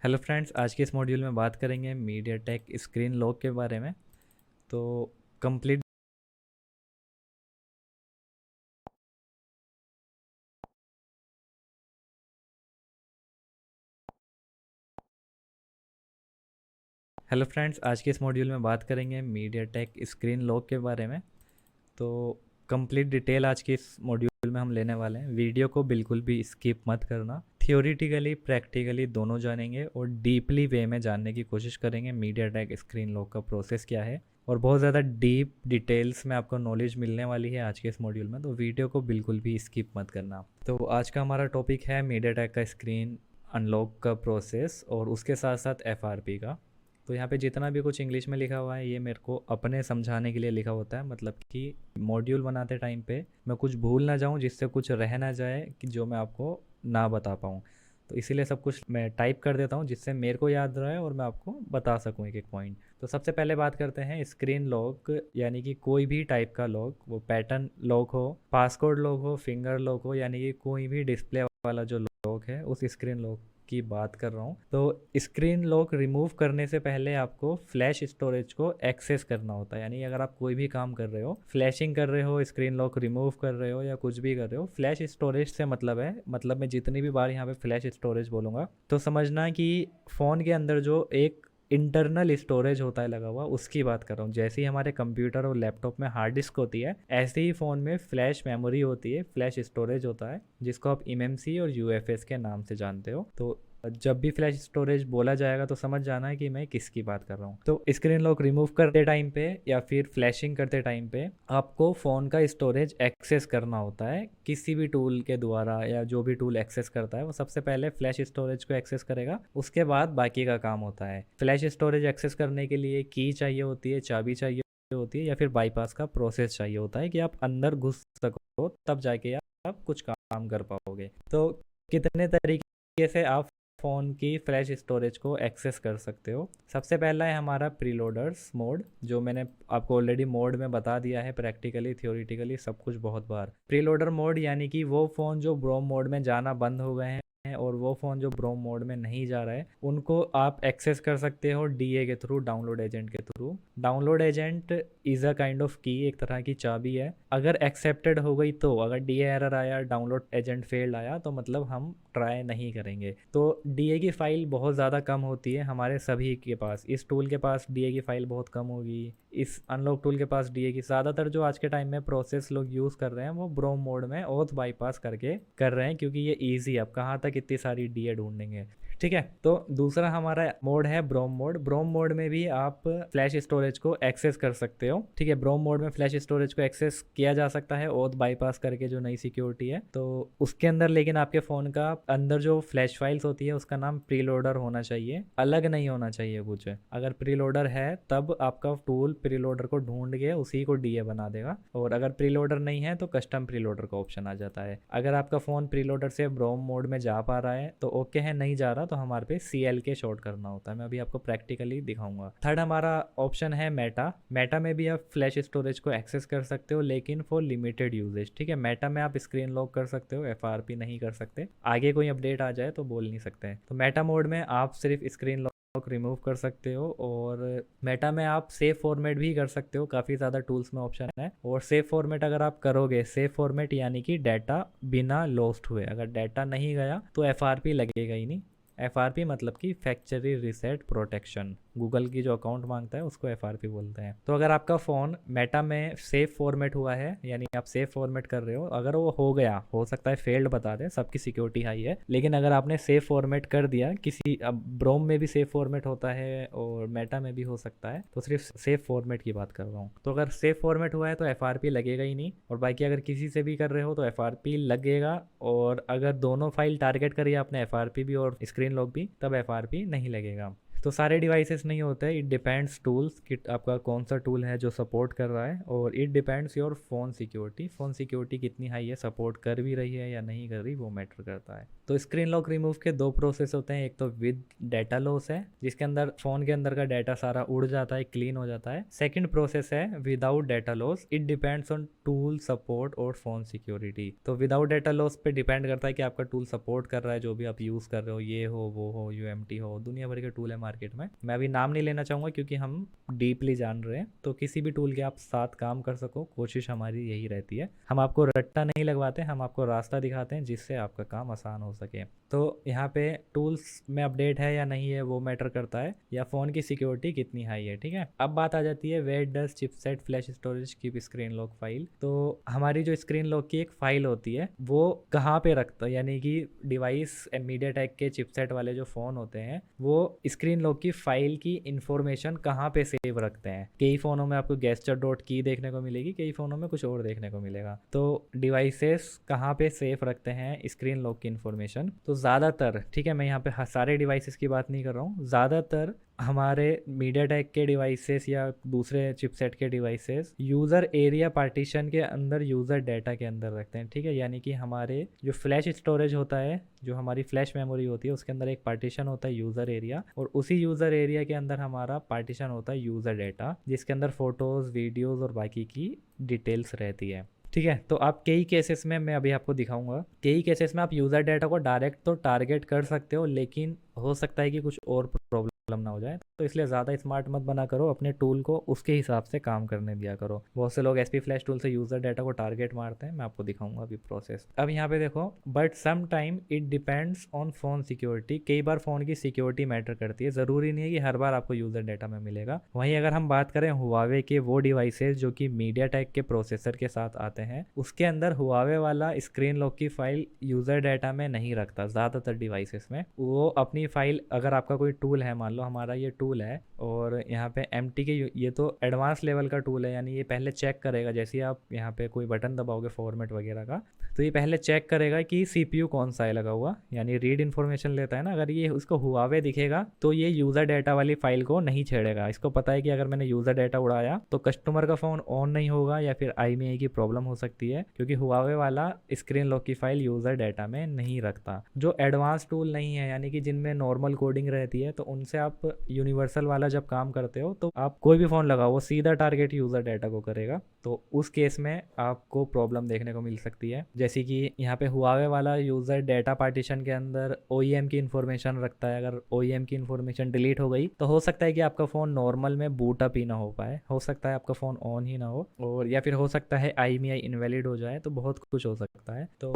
Hello friends, आज के इस मॉड्यूल में बात करेंगे मीडियाटेक स्क्रीन लॉक के बारे में। तो कंप्लीट हेलो फ्रेंड्स, आज के इस मॉड्यूल में बात करेंगे मीडियाटेक स्क्रीन लॉक के बारे में। तो कंप्लीट डिटेल आज के इस मॉड्यूल में हम लेने वाले हैं। वीडियो को बिल्कुल भी स्किप मत करना। थियोरिटिकली प्रैक्टिकली दोनों जानेंगे और डीपली वे में जानने की कोशिश करेंगे मीडियाटेक स्क्रीन लॉक का प्रोसेस क्या है, और बहुत ज़्यादा डीप डिटेल्स में आपको नॉलेज मिलने वाली है आज के इस मॉड्यूल में। तो वीडियो को बिल्कुल भी स्किप मत करना। तो आज का हमारा टॉपिक है मीडियाटेक का स्क्रीन अनलॉक का प्रोसेस और उसके साथ साथ एफआरपी का। तो यहाँ पे जितना भी कुछ इंग्लिश में लिखा हुआ है ये मेरे को अपने समझाने के लिए लिखा होता है, मतलब कि मॉड्यूल बनाते टाइम पे मैं कुछ भूल ना जाऊँ, जिससे कुछ रह ना जाए कि जो मैं आपको ना बता पाऊँ। तो इसीलिए सब कुछ मैं टाइप कर देता हूँ जिससे मेरे को याद रहे और मैं आपको बता सकूँ एक एक पॉइंट। तो सबसे पहले बात करते हैं स्क्रीन लॉक, यानी कि कोई भी टाइप का लॉक, वो पैटर्न लॉक हो, पासकोड लॉक हो, फिंगर लॉक हो, यानी कि कोई भी डिस्प्ले वाला जो लॉक है उस स्क्रीन लॉक की बात कर रहा हूँ। तो स्क्रीन लॉक रिमूव करने से पहले आपको फ्लैश स्टोरेज को एक्सेस करना होता है। यानी अगर आप कोई भी काम कर रहे हो, फ्लैशिंग कर रहे हो, स्क्रीन लॉक रिमूव कर रहे हो या कुछ भी कर रहे हो, फ्लैश स्टोरेज से मतलब है, मतलब मैं जितनी भी बार यहाँ पे फ्लैश स्टोरेज बोलूँगा तो समझना कि फ़ोन के अंदर जो एक इंटरनल स्टोरेज होता है लगा हुआ, उसकी बात कर रहा हूँ। जैसे ही हमारे कंप्यूटर और लैपटॉप में हार्ड डिस्क होती है, ऐसे ही फ़ोन में फ्लैश मेमोरी होती है, फ्लैश स्टोरेज होता है, जिसको आप एमएमसी और यूएफएस के नाम से जानते हो। तो जब भी फ्लैश स्टोरेज बोला जाएगा तो समझ जाना है कि मैं किसकी बात कर रहा हूँ। तो स्क्रीन लॉक रिमूव करते टाइम पे या फिर फ्लैशिंग करते टाइम पे आपको फ़ोन का स्टोरेज एक्सेस करना होता है किसी भी टूल के द्वारा, या जो भी टूल एक्सेस करता है वो सबसे पहले फ्लैश स्टोरेज को एक्सेस करेगा, उसके बाद बाकी का काम होता है। फ्लैश स्टोरेज एक्सेस करने के लिए की चाहिए होती है, चाबी चाहिए होती है, या फिर बाईपास का प्रोसेस चाहिए होता है कि आप अंदर घुस सको, तब जाके आप कुछ काम कर पाओगे। तो कितने तरीके से आप फ़ोन की फ्लैश स्टोरेज को एक्सेस कर सकते हो। सबसे पहला है हमारा प्रीलोडर्स मोड, जो मैंने आपको ऑलरेडी मोड में बता दिया है, प्रैक्टिकली थियोरिटिकली सब कुछ बहुत बार। प्रीलोडर मोड यानी कि वो फ़ोन जो ब्रोम मोड में जाना बंद हो गए हैं और वो फ़ोन जो ब्रोम मोड में नहीं जा रहा है, उनको आप एक्सेस कर सकते हो डीए के थ्रू, डाउनलोड एजेंट के through. Download agent is a kind of की, एक तरह की चाबी है। अगर एक्सेप्टेड हो गई तो, अगर डीए एरर आया, डाउनलोड एजेंट फेल्ड आया, तो मतलब हम ट्राई नहीं करेंगे। तो डीए की फ़ाइल बहुत ज़्यादा कम होती है हमारे सभी के पास। इस टूल के पास डीए की फ़ाइल बहुत कम होगी, इस अनलॉक टूल के पास डीए की। ज़्यादातर जो आज के टाइम में प्रोसेस लोग यूज़ कर रहे हैं वो ब्रोम मोड में ऑथ बाईपास करके कर रहे हैं, क्योंकि ये ईजी है। अब कहाँ तक इतनी सारी डीए ढूंढेंगे। ठीक है, तो दूसरा हमारा मोड है ब्रोम मोड। ब्रोम मोड में भी आप फ्लैश स्टोरेज को एक्सेस कर सकते हो। ठीक है, ब्रोम मोड में फ्लैश स्टोरेज को एक्सेस किया जा सकता है ऑथ बाईपास करके, जो नई सिक्योरिटी है। तो उसके अंदर लेकिन आपके फ़ोन का अंदर जो फ्लैश फाइल्स होती है उसका नाम प्रीलोडर होना चाहिए, अलग नहीं होना चाहिए कुछ। अगर प्रीलोडर है तब आपका टूल प्रीलोडर को ढूंढ के उसी को डीए बना देगा, और अगर प्रीलोडर नहीं है तो कस्टम प्रीलोडर का ऑप्शन आ जाता है। अगर आपका फ़ोन प्रीलोडर से ब्रोम मोड में जा पा रहा है तो ओके है, नहीं जा रहा तो हमारे पे CLK शॉर्ट करना होता है। मैं अभी आपको प्रैक्टिकली दिखाऊंगा। थर्ड हमारा ऑप्शन है मेटा। मेटा में भी आप फ्लैश स्टोरेज को एक्सेस कर सकते हो, लेकिन फॉर लिमिटेड यूजेज। ठीक है, मेटा में आप स्क्रीन लॉक कर सकते हो, एफआरपी नहीं कर सकते। आगे कोई अपडेट आ जाए तो बोल नहीं सकते। तो मेटा मोड में आप सिर्फ स्क्रीन लॉक रिमूव कर सकते हो, और मेटा में आप सेव फॉर्मेट भी कर सकते हो। काफ़ी ज़्यादा टूल्स में ऑप्शन है। और सेव फॉर्मेट अगर आप करोगे, सेव फॉर्मेट यानी कि डाटा बिना लॉस्ट हुए, अगर डाटा नहीं गया तो एफआरपी लगेगा ही नहीं। एफआरपी मतलब कि फैक्ट्री रीसेट प्रोटेक्शन, गूगल की जो अकाउंट मांगता है उसको एफआरपी बोलते हैं। तो अगर आपका फ़ोन मेटा में सेव फॉर्मेट हुआ है, यानी आप सेव फॉर्मेट कर रहे हो, अगर वो हो गया, हो सकता है फेल्ड बता दे, सबकी सिक्योरिटी हाई है, लेकिन अगर आपने सेव फॉर्मेट कर दिया किसी, अब ब्रोम में भी सेव फॉर्मेट होता है और मेटा में भी हो सकता है, तो सिर्फ सेव फॉर्मेट की बात कर रहा हूँ। तो अगर सेव फॉर्मेट हुआ है तो एफआरपी लगेगा ही नहीं, और बाकी अगर किसी से भी कर रहे हो तो एफआरपी लगेगा। और अगर दोनों फाइल टारगेट करिए आपने, एफआरपी भी और स्क्रीन लॉक भी, तब एफआरपी नहीं लगेगा। तो सारे डिवाइसेस नहीं होते, इट डिपेंड्स टूल्स कि आपका कौन सा टूल है जो सपोर्ट कर रहा है, और it depends your phone security. Phone security कितनी हाई है, सपोर्ट कर भी रही है या नहीं कर रही, वो मैटर करता है। तो स्क्रीन लॉक रिमूव के दो प्रोसेस होते हैं, एक तो विद डाटा लॉस है जिसके अंदर फ़ोन के अंदर का डाटा सारा उड़ जाता है, क्लीन हो जाता है। सेकंड प्रोसेस है without data loss, it depends on tool support और फ़ोन सिक्योरिटी। तो विदाउट डाटा लॉस पे डिपेंड करता है कि आपका टूल सपोर्ट कर रहा है जो भी आप यूज़ कर रहे हो, ये हो वो हो यूएमटी हो, दुनिया भर के टूल है मार्केट में। मैं अभी नाम नहीं लेना चाहूँगा क्योंकि हम डीपली जान रहे हैं, तो किसी भी टूल के आप साथ काम कर सको, कोशिश हमारी यही रहती है। हम आपको रट्टा नहीं लगवाते, हम आपको रास्ता दिखाते हैं जिससे आपका काम आसान हो सके। तो यहाँ पे टूल्स में अपडेट है या नहीं है वो मैटर करता है, या फ़ोन की सिक्योरिटी कितनी हाई है, ठीक है। अब बात आ जाती है where does chipset flash storage keep screen lock file. तो हमारी जो स्क्रीन लॉक की एक फ़ाइल होती है वो कहाँ पे रखता है, यानी कि डिवाइस मीडियाटेक के चिपसेट वाले जो फ़ोन होते हैं वो स्क्रीन लॉक की फ़ाइल की इंफॉर्मेशन कहाँ पे सेव रखते हैं। कई फ़ोनों में आपको गेस्चर डॉट की देखने को मिलेगी, कई फ़ोनों में कुछ और देखने को मिलेगा। तो डिवाइसेस कहाँ पे सेफ रखते हैं स्क्रीन लॉक की इंफॉर्मेशन, तो ज़्यादातर, ठीक है, मैं यहाँ पे सारे डिवाइसेस की बात नहीं कर रहा हूँ, ज़्यादातर हमारे मीडियाटेक के डिवाइसेस या दूसरे चिपसेट के डिवाइसेस यूज़र एरिया पार्टीशन के अंदर यूज़र डाटा के अंदर रखते हैं, ठीक है। यानी कि हमारे जो फ्लैश स्टोरेज होता है, जो हमारी फ्लैश मेमोरी होती है, उसके अंदर एक पार्टीशन होता है यूज़र एरिया, और उसी यूज़र एरिया के अंदर हमारा पार्टीशन होता है यूज़र डाटा, जिसके अंदर फ़ोटोज़, वीडियोज़ और बाकी की डिटेल्स रहती है, ठीक है। तो आप कई केसेस में, मैं अभी आपको दिखाऊंगा, कई केसेस में आप यूज़र डाटा को डायरेक्ट तो टारगेट कर सकते हो, लेकिन हो सकता है कि कुछ और प्रॉब्लम ना हो जाए, तो इसलिए ज़्यादा स्मार्ट मत बना करो, अपने टूल को उसके हिसाब से काम करने दिया करो। बहुत से लोग एसपी फ्लैश टूल से यूज़र डाटा को टारगेट मारते हैं, मैं आपको दिखाऊंगा अभी प्रोसेस। अब यहाँ पे देखो, but some time it depends on phone security. कई बार फ़ोन की सिक्योरिटी मैटर करती है, ज़रूरी नहीं है कि हर बार आपको यूज़र डाटा में मिलेगा। वहीं अगर हम बात करें हुआवे के वो डिवाइसेज जो कि मीडियाटेक के प्रोसेसर के साथ आते हैं, उसके अंदर हुआवे वाला स्क्रीन लॉक की फाइल यूज़र डाटा में नहीं रखता। ज़्यादातर डिवाइसेस में वो अपनी फाइल, अगर आपका कोई टूल है, मान लो हमारा ये टूल है और यहाँ पे एमटी के, ये तो एडवांस लेवल का टूल है, यानी ये पहले चेक करेगा, जैसे ही आप यहाँ पे कोई बटन दबाओगे फॉर्मेट वगैरह का, तो ये पहले चेक करेगा कि सीपीयू कौन सा है लगा हुआ, यानी रीड इन्फॉर्मेशन लेता है ना। अगर ये उसको हुआवे दिखेगा तो ये यूज़र डाटा वाली फाइल को नहीं छेड़ेगा। इसको पता है कि अगर मैंने यूज़र डाटा उड़ाया तो कस्टमर का फ़ोन ऑन नहीं होगा या फिर IMEI की प्रॉब्लम हो सकती है, क्योंकि हुआवे वाला स्क्रीन लॉक की फाइल यूज़र डाटा में नहीं रखता। जो एडवांस टूल नहीं है, यानी कि जिनमें नॉर्मल कोडिंग रहती है, तो उनसे आप यूनिवर्सल वाला जब काम करते हो तो आप कोई भी फ़ोन लगाओ वो सीधा टारगेट यूज़र डाटा को करेगा, तो उस केस में आपको प्रॉब्लम देखने को मिल सकती है। जैसे कि यहाँ पे हुआवे वाला यूज़र डाटा पार्टीशन के अंदर OEM की इन्फॉर्मेशन रखता है। अगर OEM की इन्फॉर्मेशन डिलीट हो गई तो हो सकता है कि आपका फ़ोन नॉर्मल में बूट अप ही ना हो पाए, हो सकता है आपका फ़ोन ऑन ही ना हो, और या फिर हो सकता है IMEI इनवैलिड हो जाए, तो बहुत कुछ हो सकता है। तो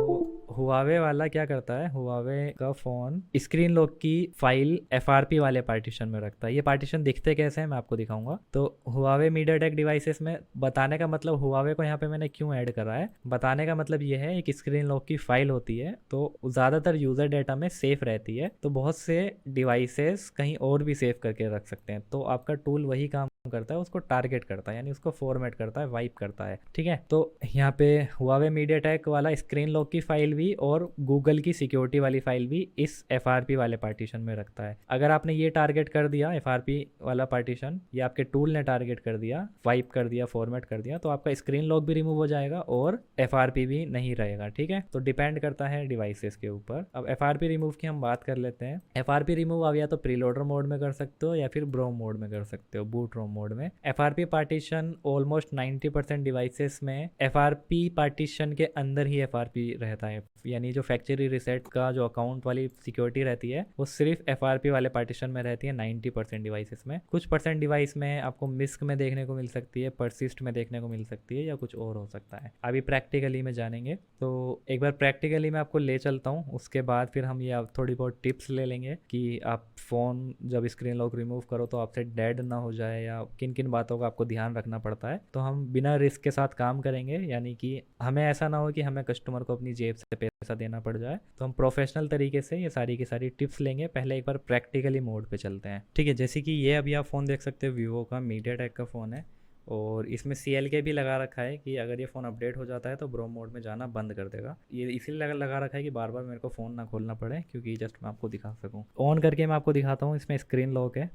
हुआवे वाला क्या करता है, हुआवे का फ़ोन स्क्रीन लॉक की फाइल FRP वाले पार्टीशन में रखता है। ये पार्टीशन दिखते कैसे हैं मैं आपको दिखाऊंगा। तो हुआवे मीडियाटेक डिवाइसेस में, बताने का मतलब हुआवे को यहाँ पे मैंने क्यों ऐड करा है, बताने का मतलब ये है, एक स्क्रीन लॉक की फाइल होती है तो ज़्यादातर यूज़र डाटा में सेफ रहती है, तो बहुत से डिवाइसेस कहीं और भी सेव करके रख सकते हैं। तो आपका टूल वही काम करता है, उसको टारगेट करता है, यानी उसको फॉर्मेट करता है, वाइप करता है, ठीक है। तो यहाँ पे हुआवे मीडियाटेक वाला स्क्रीन लॉक की फाइल भी और गूगल की सिक्योरिटी वाली फाइल भी इस FRP वाले पार्टीशन में रखता है। अगर आपने ये टारगेट कर दिया FRP वाला पार्टीशन, या आपके टूल ने टारगेट कर दिया, वाइप कर दिया, फॉर्मेट कर दिया, तो आपका स्क्रीन लॉक भी रिमूव हो जाएगा और FRP भी नहीं रहेगा, ठीक है। तो डिपेंड करता है डिवाइसेस के ऊपर। अब FRP रिमूव की हम बात कर लेते हैं। FRP रिमूव आप या तो प्रीलोडर मोड में कर सकते हो या फिर ब्रोम मोड में कर सकते हो, बूट रोम मोड में। FRP पार्टीशन ऑलमोस्ट 90% डिवाइसेस में FRP पार्टीशन के अंदर ही FRP रहता है, यानी जो फैक्ट्री रीसेट का जो अकाउंट वाली सिक्योरिटी रहती है वो सिर्फ FRP वाले पार्टीशन में रहती है 90% डिवाइसेस में। कुछ परसेंट डिवाइस में आपको मिस्क में देखने को मिल सकती है, परसिस्ट में देखने को मिल सकती है, या कुछ और हो सकता है। अभी प्रैक्टिकली में जानेंगे, तो एक बार प्रैक्टिकली में आपको ले चलता हूँ, उसके बाद फिर हम ये थोड़ी बहुत टिप्स ले लेंगे कि आप फ़ोन जब स्क्रीन लॉक रिमूव करो तो आपसे डेड ना हो जाए, या किन किन बातों का आपको ध्यान रखना पड़ता है। तो हम बिना रिस्क के साथ काम करेंगे, यानी कि हमें ऐसा ना हो कि हमें कस्टमर को अपनी जेब से पैसा देना पड़ जाए। तो हम प्रोफेशनल तरीके से ये सारी की सारी टिप्स लेंगे। पहले एक बार प्रैक्टिकली मोड पे चलते हैं, ठीक है। जैसे कि ये अभी आप फ़ोन देख सकते हो, वीवो का मीडियाटेक का फ़ोन है, और इसमें CLK भी लगा रखा है कि अगर ये फ़ोन अपडेट हो जाता है तो ब्रो मोड में जाना बंद कर देगा। ये इसीलिए लगा रखा है कि बार बार मेरे को फ़ोन ना खोलना पड़े, क्योंकि जस्ट मैं आपको दिखा सकूँ। ऑन करके मैं आपको दिखाता हूँ, इसमें स्क्रीन लॉक है।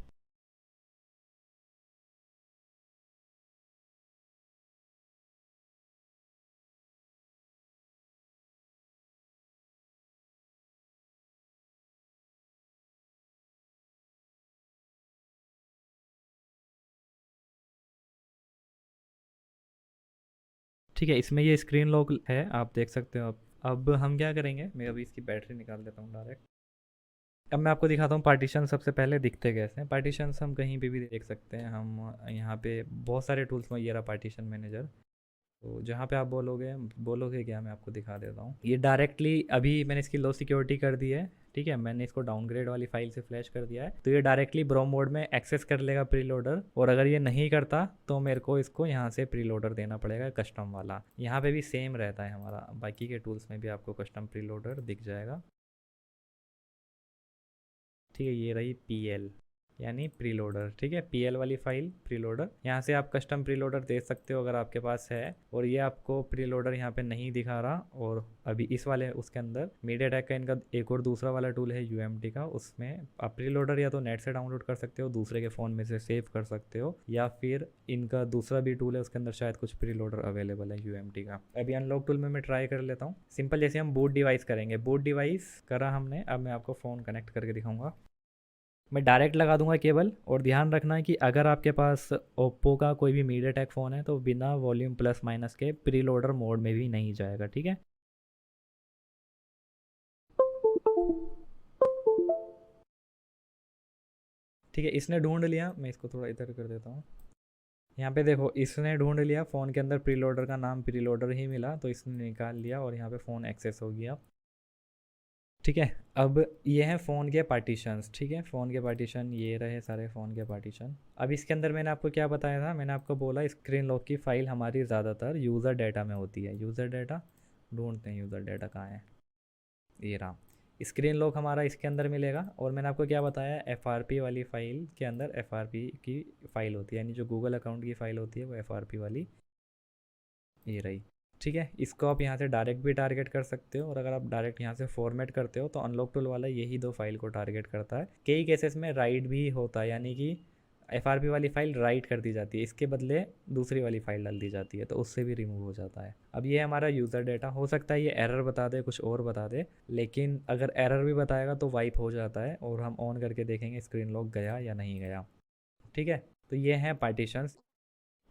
ठीक है, इसमें ये स्क्रीन लॉक है, आप देख सकते हो। अब हम क्या करेंगे, मैं अभी इसकी बैटरी निकाल देता हूँ डायरेक्ट। अब मैं आपको दिखाता हूँ पार्टीशन सबसे पहले दिखते कैसे हैं। पार्टीशंस हम कहीं पे भी देख सकते हैं। हम यहाँ पे बहुत सारे टूल्स में, ये रहा पार्टीशन मैनेजर। तो जहाँ पे आप बोलोगे बोलोगे क्या, मैं आपको दिखा देता हूँ। ये डायरेक्टली अभी मैंने इसकी लो सिक्योरिटी कर दी है, ठीक है। मैंने इसको डाउनग्रेड वाली फाइल से फ्लैश कर दिया है, तो ये डायरेक्टली ब्रोम मोड में एक्सेस कर लेगा प्रीलोडर। और अगर ये नहीं करता तो मेरे को इसको यहाँ से प्रीलोडर देना पड़ेगा, कस्टम वाला। यहाँ पे भी सेम रहता है हमारा, बाकी के टूल्स में भी आपको कस्टम प्रीलोडर दिख जाएगा। ठीक है, ये रही पीएल यानी प्रीलोडर, ठीक है। पीएल वाली फाइल प्रीलोडर, यहाँ से आप कस्टम प्रीलोडर दे सकते हो अगर आपके पास है। और ये आपको प्रीलोडर यहाँ पे नहीं दिखा रहा। और अभी इस वाले उसके अंदर मीडियाटेक का इनका एक और दूसरा वाला टूल है यूएमटी का, उसमें आप प्रीलोडर या तो नेट से डाउनलोड कर सकते हो, दूसरे के फ़ोन में से सेव कर सकते हो, या फिर इनका दूसरा भी टूल है उसके अंदर शायद कुछ प्रीलोडर अवेलेबल है यूएमटी का। अभी अनलॉक टूल में मैं ट्राई कर लेता हूँ। सिंपल जैसे हम बूट डिवाइस करेंगे, बूट डिवाइस करा हमने। अब मैं आपको फ़ोन कनेक्ट करके दिखाऊंगा। मैं डायरेक्ट लगा दूंगा केबल। और ध्यान रखना है कि अगर आपके पास ओप्पो का कोई भी मीडियाटेक फ़ोन है तो बिना वॉल्यूम प्लस माइनस के प्रीलोडर मोड में भी नहीं जाएगा, ठीक है। ठीक है, इसने ढूंढ लिया। मैं इसको थोड़ा इधर कर देता हूँ। यहाँ पे देखो, इसने ढूंढ लिया, फ़ोन के अंदर प्रीलोडर का नाम प्रीलोडर ही मिला, तो इसने निकाल लिया और यहाँ पे फ़ोन एक्सेस हो गया। ठीक है, अब ये हैं फ़ोन के पार्टीशंस, ठीक है। फ़ोन के पार्टीशन ये रहे सारे फ़ोन के पार्टीशन। अब इसके अंदर मैंने आपको क्या बताया था, मैंने आपको बोला स्क्रीन लॉक की फ़ाइल हमारी ज़्यादातर यूज़र डाटा में होती है। यूज़र डाटा ढूंढते हैं, यूज़र डाटा कहाँ है, ये रहा। स्क्रीन लॉक हमारा इसके अंदर मिलेगा। और मैंने आपको क्या बताया, एफ वाली फ़ाइल के अंदर एफ की फ़ाइल होती है, यानी जो गूगल अकाउंट की फ़ाइल होती है वो एफ वाली ये रही। ठीक है, इसको आप यहाँ से डायरेक्ट भी टारगेट कर सकते हो, और अगर आप डायरेक्ट यहाँ से फॉर्मेट करते हो तो अनलॉक टूल वाला यही दो फाइल को टारगेट करता है। कई केसेस में राइट भी होता है, यानी कि एफ वाली फ़ाइल राइट कर दी जाती है, इसके बदले दूसरी वाली फ़ाइल डाल दी जाती है, तो उससे भी रिमूव हो जाता है। अब ये हमारा यूज़र डाटा, हो सकता है ये एरर बता दे, कुछ और बता दे, लेकिन अगर एरर भी बताएगा तो वाइप हो जाता है। और हम ऑन करके देखेंगे स्क्रीन लॉक गया या नहीं गया। ठीक है, तो ये हैं पार्टीशंस।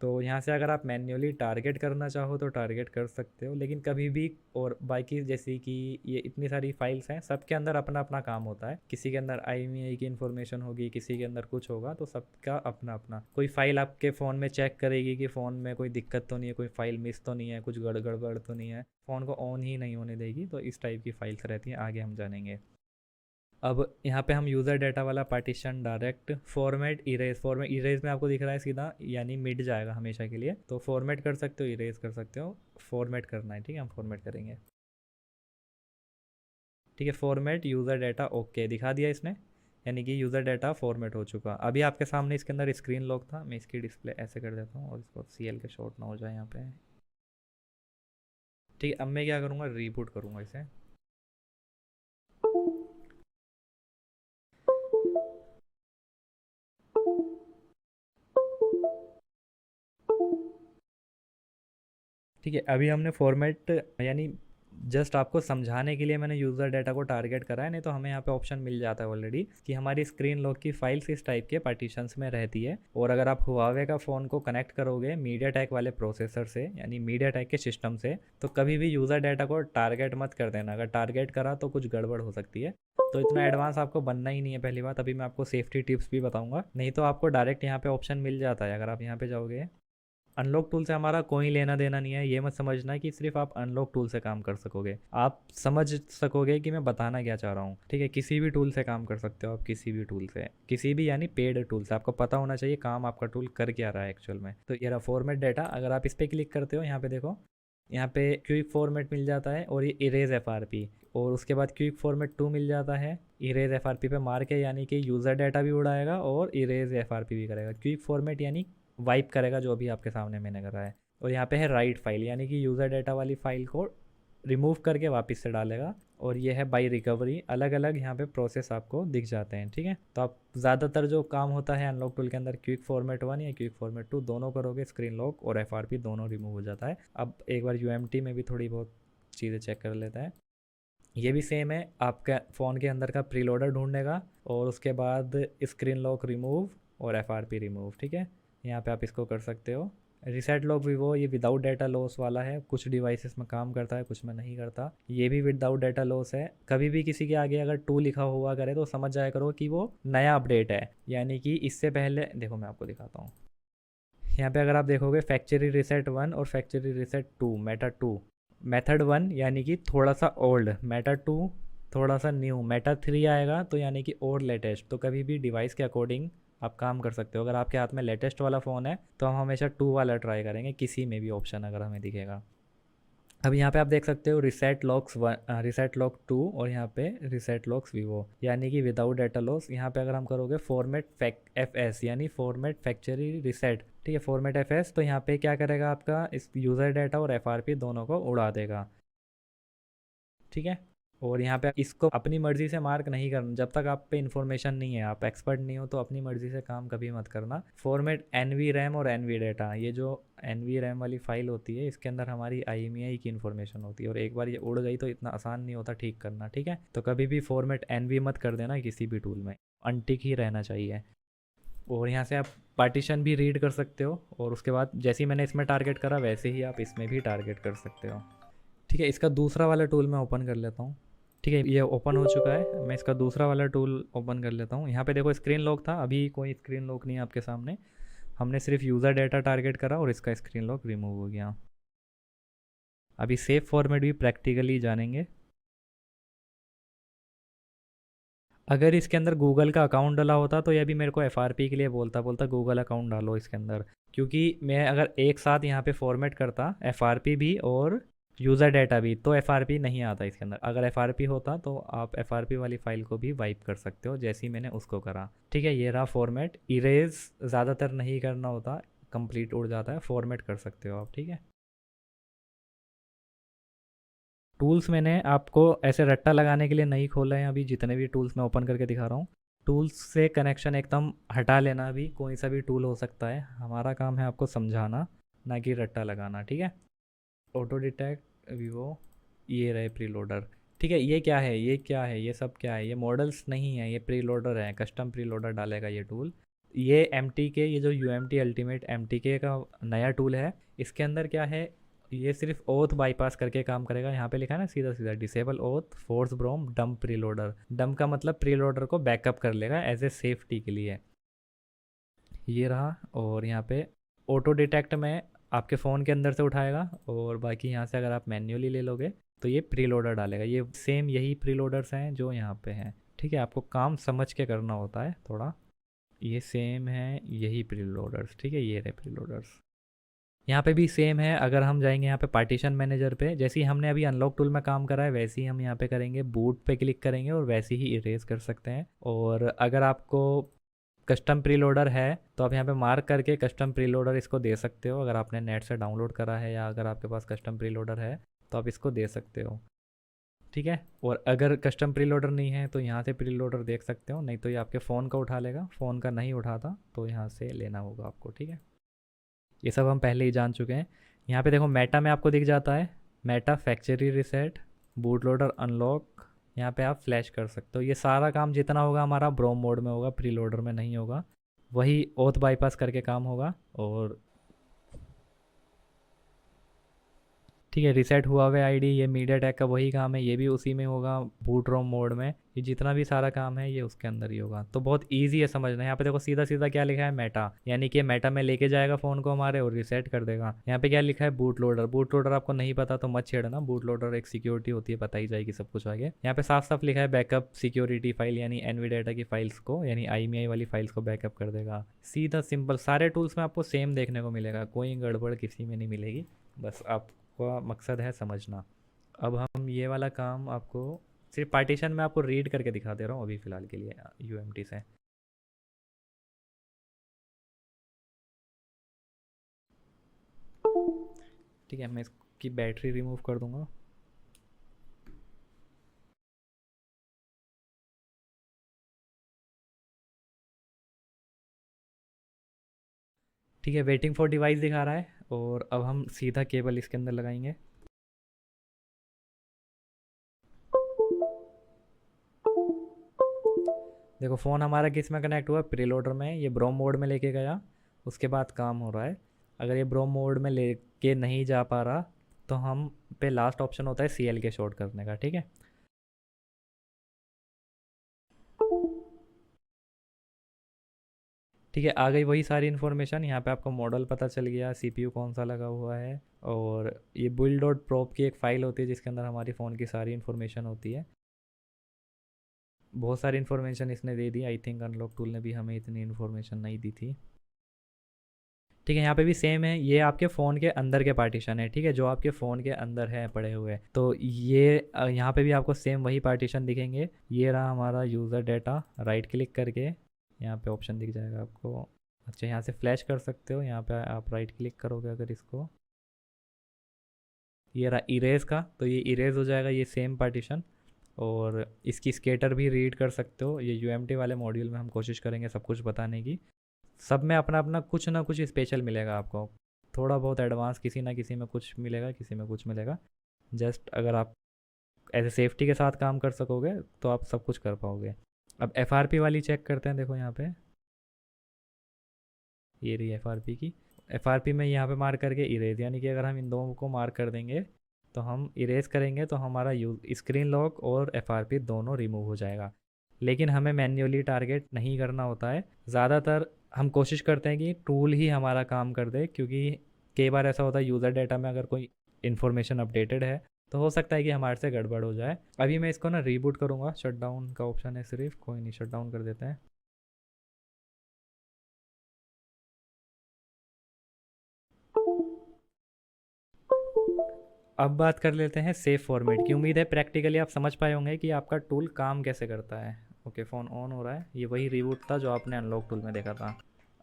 तो यहाँ से अगर आप मैन्युअली टारगेट करना चाहो तो टारगेट कर सकते हो, लेकिन कभी भी। और बाकी जैसे कि ये इतनी सारी फाइल्स हैं, सबके अंदर अपना अपना काम होता है। किसी के अंदर IMEI की इन्फॉर्मेशन होगी, किसी के अंदर कुछ होगा, तो सबका अपना अपना। कोई फाइल आपके फ़ोन में चेक करेगी कि फ़ोन में कोई दिक्कत तो नहीं है, कोई फाइल मिस तो नहीं है, कुछ गड़बड़ तो नहीं है, फ़ोन को ऑन ही नहीं होने देगी। तो इस टाइप की फाइल्स रहती हैं, आगे हम जानेंगे। अब यहाँ पे हम यूज़र डाटा वाला पार्टीशन डायरेक्ट फॉर्मेट इरेज में आपको दिख रहा है सीधा, यानी मिट जाएगा हमेशा के लिए। तो फॉर्मेट कर सकते हो, इरेज कर सकते हो। फॉर्मेट करना है, ठीक है, हम फॉर्मेट करेंगे। ठीक है, फॉर्मेट यूज़र डाटा ओके दिखा दिया इसने, यानी कि यूज़र डाटा फॉर्मेट हो चुका। अभी आपके सामने इसके अंदर स्क्रीन लॉक था, मैं इसकी डिस्प्ले ऐसे कर देता हूँ और इसको CL के शॉर्ट ना हो जाए यहाँ पे। ठीक है, अब मैं क्या करूँगा, रीबूट करूँगा इसे। ठीक है, अभी हमने फॉर्मेट, यानी जस्ट आपको समझाने के लिए मैंने यूज़र डाटा को टारगेट करा है, नहीं तो हमें यहाँ पे ऑप्शन मिल जाता है ऑलरेडी कि हमारी स्क्रीन लॉक की फाइल्स इस टाइप के पार्टीशंस में रहती है। और अगर आप हुआवे का फ़ोन को कनेक्ट करोगे मीडियाटेक वाले प्रोसेसर से, यानी मीडियाटेक के सिस्टम से, तो कभी भी यूज़र डाटा को टारगेट मत कर देना। अगर टारगेट करा तो कुछ गड़बड़ हो सकती है। तो इतना एडवांस आपको बनना ही नहीं है, पहली बात। अभी मैं आपको सेफ्टी टिप्स भी बताऊंगा, नहीं तो आपको डायरेक्ट यहाँ पे ऑप्शन मिल जाता है। अगर आप यहाँ पे जाओगे, अनलॉक टूल से हमारा कोई लेना देना नहीं है। ये मत समझना कि सिर्फ आप अनलॉक टूल से काम कर सकोगे। आप समझ सकोगे कि मैं बताना क्या चाह रहा हूँ, ठीक है। किसी भी टूल से काम कर सकते हो आप, किसी भी टूल से, किसी भी यानी पेड टूल से। आपको पता होना चाहिए काम आपका टूल कर क्या रहा है एक्चुअल में। तो ये रहा फॉर्मेट डाटा। अगर आप इस पर क्लिक करते हो, यहाँ पे देखो, यहाँ पे क्विक फॉर्मेट मिल जाता है और ये इरेज FRP। और उसके बाद क्विक फॉर्मेट 2 मिल जाता है, इरेज FRP पे मार के, यानी कि यूज़र डाटा भी उड़ाएगा और इरेज FRP भी करेगा। क्विक फॉर्मेट यानी वाइप करेगा जो भी आपके सामने मैंने करा है। और यहाँ पे है राइट फाइल, यानी कि यूज़र डाटा वाली फ़ाइल को रिमूव करके वापस से डालेगा। और ये है बाई रिकवरी। अलग अलग यहाँ पे प्रोसेस आपको दिख जाते हैं, ठीक है। तो आप ज़्यादातर जो काम होता है अनलॉक टूल के अंदर, क्विक फॉर्मेट 1 या क्विक फॉर्मेट 2 दोनों करोगे, स्क्रीन लॉक और FRP दोनों रिमूव हो जाता है। अब एक बार UMT में भी थोड़ी बहुत चीज़ें चेक कर लेता है। ये भी सेम है, आपका फ़ोन के अंदर का प्रीलोडर ढूंढेगा और उसके बाद स्क्रीन लॉक रिमूव और FRP रिमूव, ठीक है। यहाँ पे आप इसको कर सकते हो। रिसेट लॉक वीवो ये विदाउट डाटा लॉस वाला है, कुछ डिवाइसेस में काम करता है, कुछ में नहीं करता। ये भी विदाउट डाटा लॉस है। कभी भी किसी के आगे अगर 2 लिखा हुआ करे तो समझ जाया करो कि वो नया अपडेट है, यानी कि इससे पहले देखो मैं आपको दिखाता हूँ। यहाँ पे अगर आप देखोगे फैक्ट्री रीसेट 1 और फैक्ट्री रीसेट 2, मेटा 2, मेथड 1 यानी कि थोड़ा सा ओल्ड, मेटा 2 थोड़ा सा न्यू, मेटा 3 आएगा तो यानी कि और लेटेस्ट। तो कभी भी डिवाइस के अकॉर्डिंग आप काम कर सकते हो। अगर आपके हाथ में लेटेस्ट वाला फ़ोन है तो हम हमेशा 2 वाला ट्राई करेंगे, किसी में भी ऑप्शन अगर हमें दिखेगा। अब यहाँ पे आप देख सकते हो रिसेट लॉक्स 1, रिसेट लॉक 2 और यहाँ पे रिसेट लॉक्स वीवो यानी कि विदाउट डाटा लॉस। यहाँ पे अगर हम करोगे फॉर्मेट एफ एस यानी फॉर्मेट फैक्ट्री रिसेट, ठीक है, फॉर्मेट एफ एस, तो यहाँ पे क्या करेगा आपका इस यूज़र डाटा और एफ आर पी दोनों को उड़ा देगा, ठीक है। और यहाँ पे इसको अपनी मर्ज़ी से मार्क नहीं करना, जब तक आप पे इन्फॉर्मेशन नहीं है, आप एक्सपर्ट नहीं हो तो अपनी मर्ज़ी से काम कभी मत करना। फॉर्मेट एन वी रैम और एन वी डाटा, ये जो एन वी रैम वाली फ़ाइल होती है इसके अंदर हमारी IMEI की इन्फॉर्मेशन होती है, और एक बार ये उड़ गई तो इतना आसान नहीं होता ठीक करना, ठीक है। तो कभी भी फॉर्मेट एन वी मत कर देना किसी भी टूल में, अनटिक ही रहना चाहिए। और यहाँ से आप पार्टीशन भी रीड कर सकते हो, और उसके बाद जैसे ही मैंने इसमें टारगेट करा वैसे ही आप इसमें भी टारगेट कर सकते हो, ठीक है। इसका दूसरा वाला टूल मैं ओपन कर लेता हूँ, ठीक है, ये ओपन हो चुका है। मैं इसका दूसरा वाला टूल ओपन कर लेता हूँ। यहाँ पे देखो स्क्रीन लॉक था, अभी कोई स्क्रीन लॉक नहीं है आपके सामने, हमने सिर्फ यूज़र डाटा टारगेट करा और इसका स्क्रीन लॉक रिमूव हो गया। अभी सेव फॉर्मेट भी प्रैक्टिकली जानेंगे। अगर इसके अंदर गूगल का अकाउंट डाला होता तो यह भी मेरे को FRP के लिए बोलता बोलता गूगल अकाउंट डालो इसके अंदर, क्योंकि मैं अगर एक साथ यहाँ पे फॉर्मेट करता FRP भी और यूज़र डाटा भी तो FRP नहीं आता इसके अंदर। अगर FRP होता तो आप FRP वाली फ़ाइल को भी वाइप कर सकते हो, जैसे ही मैंने उसको करा, ठीक है। ये रहा फॉर्मेट, इरेज ज़्यादातर नहीं करना होता, कंप्लीट उड़ जाता है, फॉर्मेट कर सकते हो आप, ठीक है। टूल्स मैंने आपको ऐसे रट्टा लगाने के लिए नहीं खोला है अभी, जितने भी टूल्स मैं ओपन करके दिखा रहा हूँ टूल्स से कनेक्शन एकदम हटा लेना, भी कोई सा भी टूल हो सकता है, हमारा काम है आपको समझाना ना कि रट्टा लगाना, ठीक है। ऑटो डिटेक्ट वीवो, ये रहे प्री लोडर, ठीक है। ये क्या है, ये क्या है, ये सब क्या है, ये मॉडल्स नहीं है, ये प्री लोडर है, कस्टम प्री लोडर डालेगा ये टूल। ये MTK, ये जो UMT अल्टीमेट MTK का नया टूल है, इसके अंदर क्या है, ये सिर्फ ओथ बाईपास करके काम करेगा। यहाँ पे लिखा है ना सीधा सीधा, disable auth force BROM dump preloader, dump का मतलब प्रीलोडर को बैकअप कर लेगा एज ए सेफ्टी के लिए, ये रहा। और यहाँ पे ऑटो डिटेक्ट में आपके फ़ोन के अंदर से उठाएगा, और बाकी यहाँ से अगर आप मैन्युअली ले लोगे तो ये प्रीलोडर डालेगा। ये सेम यही प्रीलोडर्स हैं जो यहाँ पे हैं, ठीक है। आपको काम समझ के करना होता है थोड़ा, ये सेम है यही प्रीलोडर्स, ठीक है, ये रहे प्रीलोडर्स। यहाँ पे भी सेम है। अगर हम जाएंगे यहाँ पे पार्टीशन मैनेजर पे, जैसे ही हमने अभी अनलॉक टूल में काम करा है वैसे ही हम यहाँ पे करेंगे, बूट पे क्लिक करेंगे और वैसे ही इरेज कर सकते हैं। और अगर आपको कस्टम प्रीलोडर है तो आप यहाँ पे मार्क करके कस्टम प्रीलोडर इसको दे सकते हो, अगर आपने नेट से डाउनलोड करा है या अगर आपके पास कस्टम प्रीलोडर है तो आप इसको दे सकते हो, ठीक है। और अगर कस्टम प्रीलोडर नहीं है तो यहाँ से प्रीलोडर देख सकते हो, नहीं तो ये आपके फ़ोन का उठा लेगा, फ़ोन का नहीं उठाता तो यहाँ से लेना होगा आपको, ठीक है। ये सब हम पहले ही जान चुके हैं। यहाँ पे देखो मेटा में आपको दिख जाता है, Meta factory reset boot loader unlock, यहाँ पे आप फ्लैश कर सकते हो। ये सारा काम जितना होगा हमारा ब्रोम मोड में होगा, प्री लोडर में नहीं होगा, वही ओथ बाईपास करके काम होगा। और ठीक है, रिसेट हुआ हुआ आईडी, ये मीडिया टेक का वही काम है, ये भी उसी में होगा बूट रोम मोड में। ये जितना भी सारा काम है ये उसके अंदर ही होगा, तो बहुत इजी है समझना। यहाँ पे देखो सीधा सीधा क्या लिखा है, मेटा, यानी कि मेटा में लेके जाएगा फ़ोन को हमारे और रिसेट कर देगा। यहाँ पे क्या लिखा है, बूट लोडर। बूट लोडर आपको नहीं पता तो मत छेड़ना, बूट लोडर एक सिक्योरिटी होती है, पता ही जाएगी सब कुछ आगे। यहाँ पे साफ साफ लिखा है बैकअप सिक्योरिटी फाइल, यानी NVData की फाइल्स को, यानी IMEI वाली फाइल्स को बैकअप कर देगा। सीधा सिंपल, सारे टूल्स में आपको सेम देखने को मिलेगा, कोई गड़बड़ किसी में नहीं मिलेगी, बस आप का मकसद है समझना। अब हम ये वाला काम आपको सिर्फ पार्टीशन में आपको रीड करके दिखा दे रहा हूँ अभी फ़िलहाल के लिए UMT से। ठीक है, मैं इसकी बैटरी रिमूव कर दूंगा। ठीक है, वेटिंग फॉर डिवाइस दिखा रहा है, और अब हम सीधा केबल इसके अंदर लगाएंगे। देखो फ़ोन हमारा किस में कनेक्ट हुआ, प्रीलोडर में, ये ब्रोम मोड में लेके गया, उसके बाद काम हो रहा है। अगर ये ब्रोम मोड में लेके नहीं जा पा रहा तो हम पे लास्ट ऑप्शन होता है CL के शॉर्ट करने का, ठीक है। ठीक है, आ गई वही सारी इन्फॉर्मेशन। यहाँ पे आपको मॉडल पता चल गया, CPU कौन सा लगा हुआ है, और ये build डॉट प्रोप की एक फ़ाइल होती है जिसके अंदर हमारी फ़ोन की सारी इन्फॉर्मेशन होती है। बहुत सारी इन्फॉर्मेशन इसने दे दी। आई थिंक अनलॉक टूल ने भी हमें इतनी इन्फॉर्मेशन नहीं दी थी। ठीक है, यहाँ पे भी सेम है, ये आपके फ़ोन के अंदर के पार्टीशन है, ठीक है, जो आपके फ़ोन के अंदर है पड़े हुए। तो ये यहाँ पे भी आपको सेम वही पार्टीशन दिखेंगे। ये रहा हमारा यूज़र डाटा, राइट क्लिक करके यहाँ पे ऑप्शन दिख जाएगा आपको। अच्छा, यहाँ से फ्लैश कर सकते हो, यहाँ पे आप राइट क्लिक करोगे अगर इसको, ये रहा इरेज का, तो ये इरेज हो जाएगा ये सेम पार्टीशन। और इसकी स्केटर भी रीड कर सकते हो। ये UMT वाले मॉड्यूल में हम कोशिश करेंगे सब कुछ बताने की। सब में अपना अपना कुछ ना कुछ स्पेशल मिलेगा आपको, थोड़ा बहुत एडवांस किसी ना किसी में कुछ मिलेगा, किसी में कुछ मिलेगा। जस्ट अगर आप ऐसे सेफ्टी के साथ काम कर सकोगे तो आप सब कुछ कर पाओगे। अब FRP वाली चेक करते हैं, देखो यहाँ पे ये रही FRP की। FRP में यहाँ पे मार्क करके इरेज, यानी कि अगर हम इन दोनों को मार्क कर देंगे तो हम इरेज करेंगे तो हमारा स्क्रीन लॉक और FRP दोनों रिमूव हो जाएगा। लेकिन हमें मैन्युअली टारगेट नहीं करना होता है, ज़्यादातर हम कोशिश करते हैं कि टूल ही हमारा काम कर दे, क्योंकि कई बार ऐसा होता है यूज़र डाटा में अगर कोई इन्फॉर्मेशन अपडेटेड है तो हो सकता है कि हमारे से गड़बड़ हो जाए। अभी मैं इसको ना रीबूट करूँगा, शटडाउन का ऑप्शन है सिर्फ, कोई नहीं, शटडाउन कर देते हैं। अब बात कर लेते हैं सेव फॉर्मेट की। उम्मीद है प्रैक्टिकली आप समझ पाए होंगे कि आपका टूल काम कैसे करता है। ओके, फ़ोन ऑन हो रहा है, ये वही रीबूट था जो आपने अनलॉक टूल में देखा था।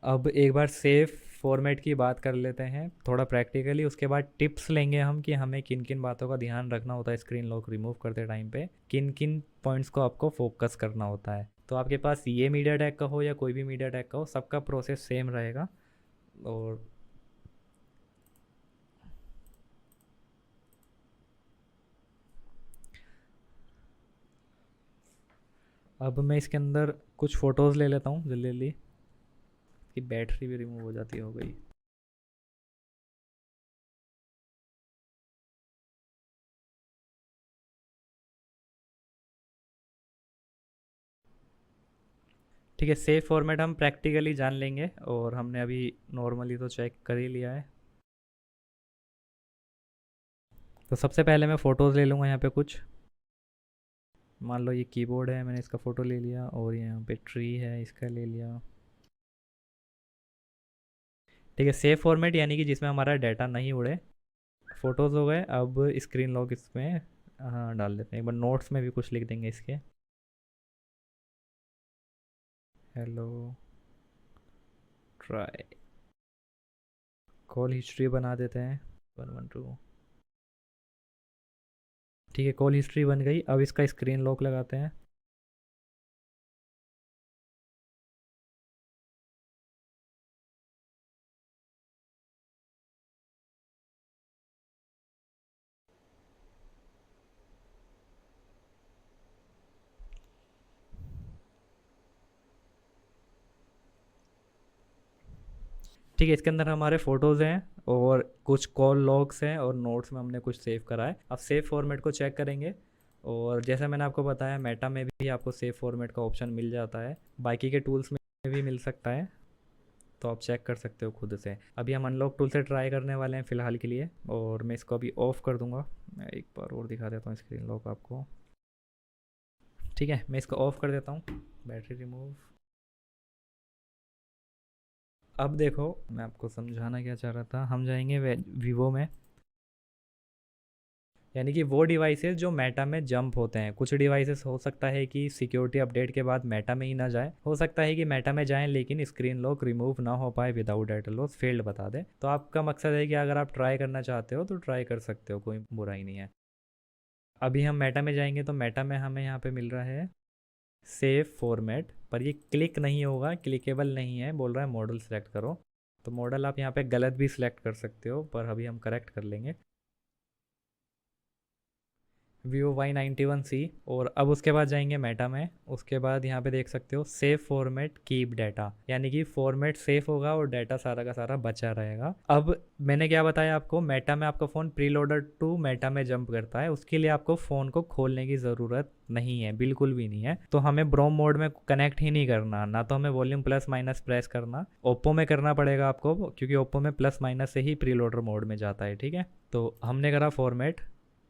अब एक बार सेव फॉर्मेट की बात कर लेते हैं थोड़ा प्रैक्टिकली, उसके बाद टिप्स लेंगे हम कि हमें किन किन बातों का ध्यान रखना होता है स्क्रीन लॉक रिमूव करते टाइम पे, किन किन पॉइंट्स को आपको फोकस करना होता है। तो आपके पास ये मीडिया टेक का हो या कोई भी मीडिया टेक का हो, सबका प्रोसेस सेम रहेगा। और अब मैं इसके अंदर कुछ फ़ोटोज़ ले लेता हूँ जल्दी जल्दी, कि बैटरी भी रिमूव हो जाती हो गई। ठीक है, सेव फॉर्मेट हम प्रैक्टिकली जान लेंगे, और हमने अभी नॉर्मली तो चेक कर ही लिया है। तो सबसे पहले मैं फ़ोटोज़ ले लूँगा यहाँ पे कुछ। मान लो ये कीबोर्ड है, मैंने इसका फ़ोटो ले लिया, और यहाँ पे ट्री है, इसका ले लिया। ठीक है, सेव फॉर्मेट यानी कि जिसमें हमारा डाटा नहीं उड़े। फ़ोटोज़ हो गए, अब स्क्रीन लॉक इसमें हाँ डाल देते हैं। एक बार नोट्स में भी कुछ लिख देंगे इसके, हेलो ट्राई। कॉल हिस्ट्री बना देते हैं 112। ठीक है, कॉल हिस्ट्री बन गई। अब इसका स्क्रीन लॉक लगाते हैं। ठीक है, इसके अंदर हमारे फ़ोटोज़ हैं और कुछ कॉल लॉग्स हैं, और नोट्स में हमने कुछ सेव करा है। अब सेव फॉर्मेट को चेक करेंगे, और जैसा मैंने आपको बताया मेटा में भी आपको सेव फॉर्मेट का ऑप्शन मिल जाता है, बाकी के टूल्स में भी मिल सकता है, तो आप चेक कर सकते हो खुद से। अभी हम अनलॉक टूल से ट्राई करने वाले हैं फ़िलहाल के लिए, और मैं इसको अभी ऑफ़ कर दूंगा। मैं एक बार और दिखा देता हूँ स्क्रीन लॉक आपको। ठीक है, मैं इसको ऑफ़ कर देता हूँ, बैटरी रिमूव। अब देखो, मैं आपको समझाना क्या चाह रहा था, हम जाएंगे वीवो में, यानी कि वो डिवाइसेस जो मेटा में जंप होते हैं। कुछ डिवाइसेस हो सकता है कि सिक्योरिटी अपडेट के बाद मेटा में ही ना जाए, हो सकता है कि मेटा में जाएं लेकिन स्क्रीन लॉक रिमूव ना हो पाए, विदाउट डाटा लॉस फेल्ड बता दे। तो आपका मकसद है कि अगर आप ट्राई करना चाहते हो तो ट्राई कर सकते हो, कोई बुराई नहीं है। अभी हम मेटा में जाएंगे, तो मेटा में हमें यहाँ पे मिल रहा है सेव फॉर्मेट, पर ये क्लिक नहीं होगा, क्लिकेबल नहीं है, बोल रहा है मॉडल सेलेक्ट करो। तो मॉडल आप यहाँ पे गलत भी सिलेक्ट कर सकते हो, पर अभी हम करेक्ट कर लेंगे। Vivo Y91C। और अब उसके बाद जाएंगे मेटा में। उसके बाद यहाँ पे देख सकते हो सेव फॉर्मेट कीप डाटा, यानी कि फॉर्मेट सेव होगा और डाटा सारा का सारा बचा रहेगा। अब मैंने क्या बताया आपको, मेटा में आपका फ़ोन प्रीलोडर टू मेटा में जंप करता है, उसके लिए आपको फ़ोन को खोलने की ज़रूरत नहीं है, बिल्कुल भी नहीं है। तो हमें ब्रोम मोड में कनेक्ट ही नहीं करना, ना तो हमें वॉल्यूम प्लस माइनस प्रेस करना। ओप्पो में करना पड़ेगा आपको, क्योंकि ओप्पो में प्लस माइनस से ही प्रीलोडर मोड में जाता है, ठीक है। तो हमने करा फॉर्मेट।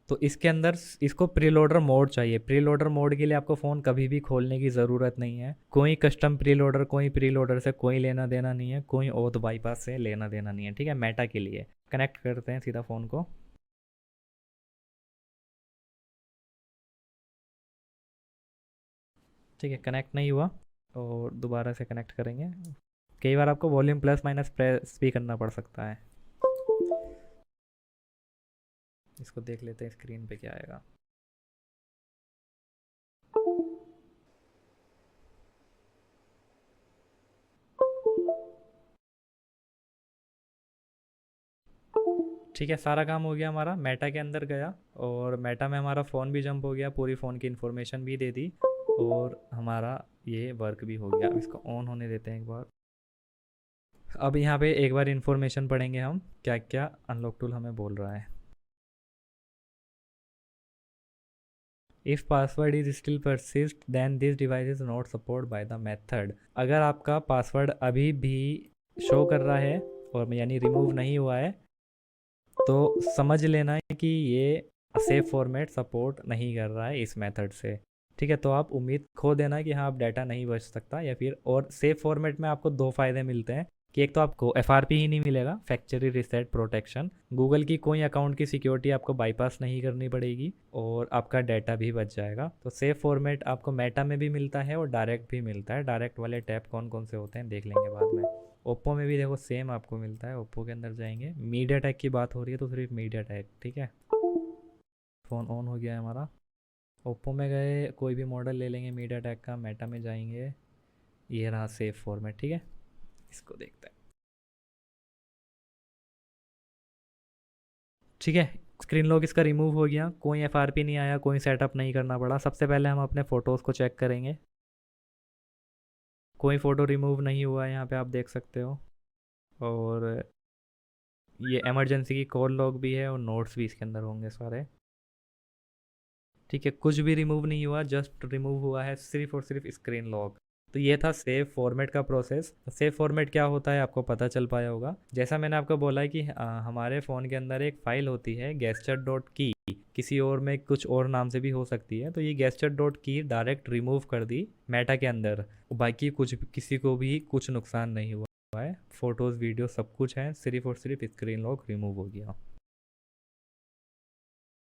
तो इसके अंदर इसको प्रीलोडर मोड चाहिए। प्रीलोडर मोड के लिए आपको फ़ोन कभी भी खोलने की ज़रूरत नहीं है। कोई कस्टम प्रीलोडर, कोई प्रीलोडर से कोई लेना देना नहीं है, कोई ओथ बाईपास से लेना देना नहीं है, ठीक है। मेटा के लिए कनेक्ट करते हैं सीधा फ़ोन को। ठीक है, कनेक्ट नहीं हुआ और दोबारा से कनेक्ट करेंगे। कई बार आपको वॉल्यूम प्लस माइनस प्रेस भी करना पड़ सकता है। इसको देख लेते हैं स्क्रीन पे क्या आएगा। ठीक है, सारा काम हो गया हमारा। मेटा के अंदर गया और मेटा में हमारा फ़ोन भी जंप हो गया, पूरी फ़ोन की इन्फॉर्मेशन भी दे दी और हमारा ये वर्क भी हो गया। अब इसको ऑन होने देते हैं एक बार। अब यहाँ पे एक बार इन्फॉर्मेशन पढ़ेंगे हम, क्या क्या अनलॉक टूल हमें बोल रहा है। If password is still persist then this device is not support by the method. अगर आपका पासवर्ड अभी भी शो कर रहा है और यानी रिमूव नहीं हुआ है, तो समझ लेना है कि ये सेव फॉर्मेट सपोर्ट नहीं कर रहा है इस मेथड से, ठीक है। तो आप उम्मीद खो देना कि हाँ, आप डाटा नहीं बच सकता या फिर। और सेव फॉर्मेट में आपको दो फ़ायदे मिलते हैं कि एक तो आपको एफआरपी ही नहीं मिलेगा, फैक्ट्री रीसेट प्रोटेक्शन, गूगल की कोई अकाउंट की सिक्योरिटी आपको बाईपास नहीं करनी पड़ेगी और आपका डाटा भी बच जाएगा। तो सेव फॉर्मेट आपको मेटा में भी मिलता है और डायरेक्ट भी मिलता है। डायरेक्ट वाले टैब कौन कौन से होते हैं देख लेंगे बाद में। ओप्पो में भी देखो सेम आपको मिलता है। ओप्पो के अंदर जाएंगे, मीडिया टेक की बात हो रही है तो सिर्फ मीडिया टेक, ठीक है। फ़ोन ऑन हो गया है हमारा। ओप्पो में गए, कोई भी मॉडल ले लेंगे मीडिया टेक का। मेटा में जाएंगे, ये रहा सेव फॉर्मेट, ठीक है। इसको देखते हैं। ठीक है, स्क्रीन लॉक इसका रिमूव हो गया, कोई एफआरपी नहीं आया, कोई सेटअप नहीं करना पड़ा। सबसे पहले हम अपने फ़ोटोज़ को चेक करेंगे। कोई फ़ोटो रिमूव नहीं हुआ है, यहाँ पे आप देख सकते हो। और ये इमरजेंसी की कॉल लॉग भी है और नोट्स भी इसके अंदर होंगे सारे, ठीक है। कुछ भी रिमूव नहीं हुआ, जस्ट रिमूव हुआ है सिर्फ और सिर्फ स्क्रीन लॉक। तो ये था सेव फॉर्मेट का प्रोसेस। सेव फॉर्मेट क्या होता है आपको पता चल पाया होगा। जैसा मैंने आपको बोला है कि हमारे फ़ोन के अंदर एक फ़ाइल होती है गेस्चर डॉट की, किसी और में कुछ और नाम से भी हो सकती है। तो ये गेस्चर डॉट की डायरेक्ट रिमूव कर दी मेटा के अंदर। बाकी कुछ किसी को भी कुछ नुकसान नहीं हुआ है, फ़ोटोज़ वीडियो सब कुछ है, सिर्फ और सिर्फ स्क्रीन लॉक रिमूव हो गया।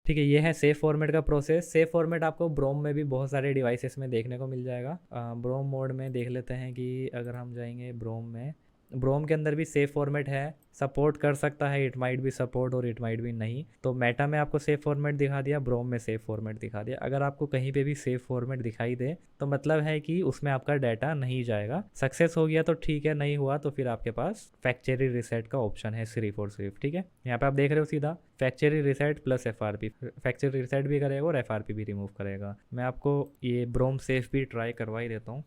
ठीक है, ये है सेफ फॉर्मेट का प्रोसेस। सेफ फॉर्मेट आपको ब्रोम में भी बहुत सारे डिवाइसेस में देखने को मिल जाएगा। ब्रोम मोड में देख लेते हैं कि अगर हम जाएंगे ब्रोम में, ब्रोम के अंदर भी सेफ फॉर्मेट है, सपोर्ट कर सकता है। इट माइट भी सपोर्ट और इट माइट भी नहीं। तो मेटा में आपको सेफ फॉर्मेट दिखा दिया, ब्रोम में सेफ फॉर्मेट दिखा दिया। अगर आपको कहीं पे भी सेफ फॉर्मेट दिखाई दे तो मतलब है कि उसमें आपका डाटा नहीं जाएगा। सक्सेस हो गया तो ठीक है, नहीं हुआ तो फिर आपके पास फैक्ट्री रिसेट का ऑप्शन है सिर्फ और सिर्फ, ठीक है। यहाँ पे आप देख रहे हो सीधा factory reset plus FRP, factory reset भी करेगा और एफआरपी भी रिमूव करेगा। मैं आपको ये ब्रोम सेफ भी ट्राई करवा ही देता हूँ।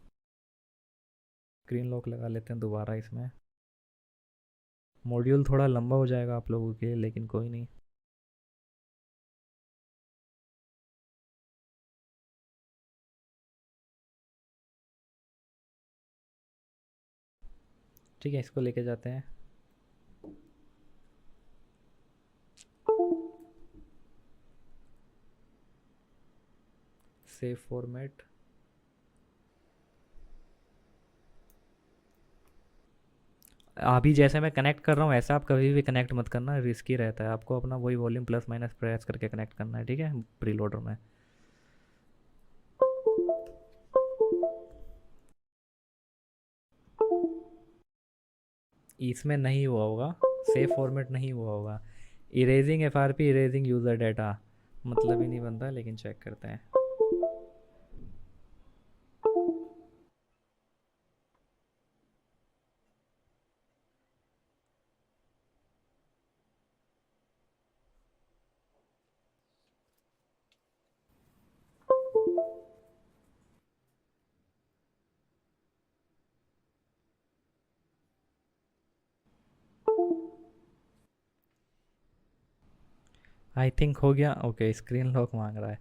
स्क्रीन लॉक लगा लेते हैं दोबारा इसमें। मॉड्यूल थोड़ा लंबा हो जाएगा आप लोगों के लिए, लेकिन कोई नहीं। ठीक है, इसको लेके जाते हैं। Save format. अभी जैसे मैं कनेक्ट कर रहा हूँ ऐसा आप कभी भी कनेक्ट मत करना, रिस्की रहता है। आपको अपना वही वॉल्यूम प्लस माइनस प्रेस करके कनेक्ट करना है, ठीक है, प्रीलोडर में। इसमें नहीं हुआ होगा, सेव फॉर्मेट नहीं हुआ होगा। Erasing FRP, erasing user data, मतलब ही नहीं बनता, लेकिन चेक करते हैं। आई थिंक हो गया। ओके, स्क्रीन लॉक मांग रहा है।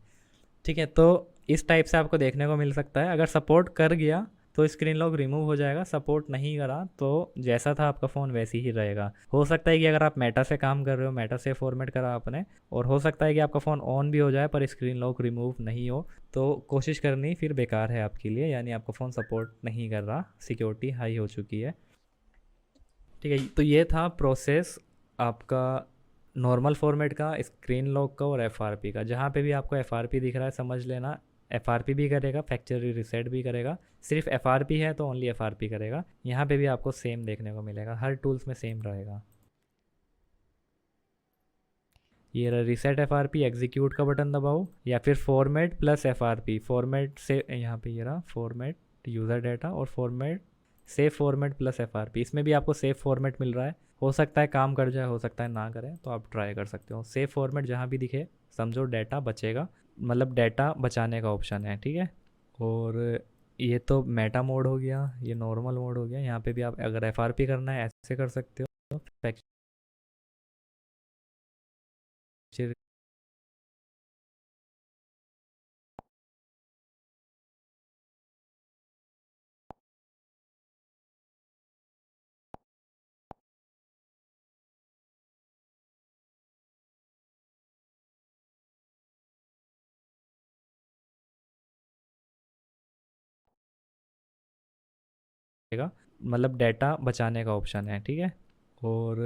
ठीक है, तो इस टाइप से आपको देखने को मिल सकता है। अगर सपोर्ट कर गया तो स्क्रीन लॉक रिमूव हो जाएगा, सपोर्ट नहीं करा तो जैसा था आपका फ़ोन वैसे ही रहेगा। हो सकता है कि अगर आप मेटा से काम कर रहे हो, मेटा से फॉर्मेट करा आपने, और हो सकता है कि आपका फ़ोन ऑन भी हो जाए पर स्क्रीन लॉक रिमूव नहीं हो, तो कोशिश करनी फिर बेकार है आपके लिए, यानी आपका फ़ोन सपोर्ट नहीं कर रहा, सिक्योरिटी हाई हो चुकी है। ठीक है, तो ये था प्रोसेस आपका नॉर्मल फॉर्मेट का, स्क्रीन लॉक का और एफआरपी का। जहाँ पे भी आपको एफआरपी दिख रहा है समझ लेना एफआरपी भी करेगा, फैक्ट्री रीसेट भी करेगा। सिर्फ एफआरपी है तो ओनली एफआरपी करेगा। यहाँ पे भी आपको सेम देखने को मिलेगा, हर टूल्स में सेम रहेगा। ये रहा रीसेट एफआरपी, एग्जीक्यूट का बटन दबाओ या फिर फॉर्मेट प्लस एफआरपी। फॉर्मेट से यहाँ पे ये रहा फॉर्मेट यूज़र डाटा और format save format plus FRP, इसमें भी आपको सेव फॉर्मेट मिल रहा है। हो सकता है काम कर जाए, हो सकता है ना करे, तो आप ट्राई कर सकते हो। सेव फॉर्मेट जहाँ भी दिखे समझो डाटा बचेगा, मतलब डाटा बचाने का ऑप्शन है। ठीक है, और ये तो मेटा मोड हो गया, ये नॉर्मल मोड हो गया। यहाँ पे भी आप अगर एफआरपी करना है ऐसे कर सकते हो। फैक्चर मतलब डाटा बचाने का ऑप्शन है। ठीक है, और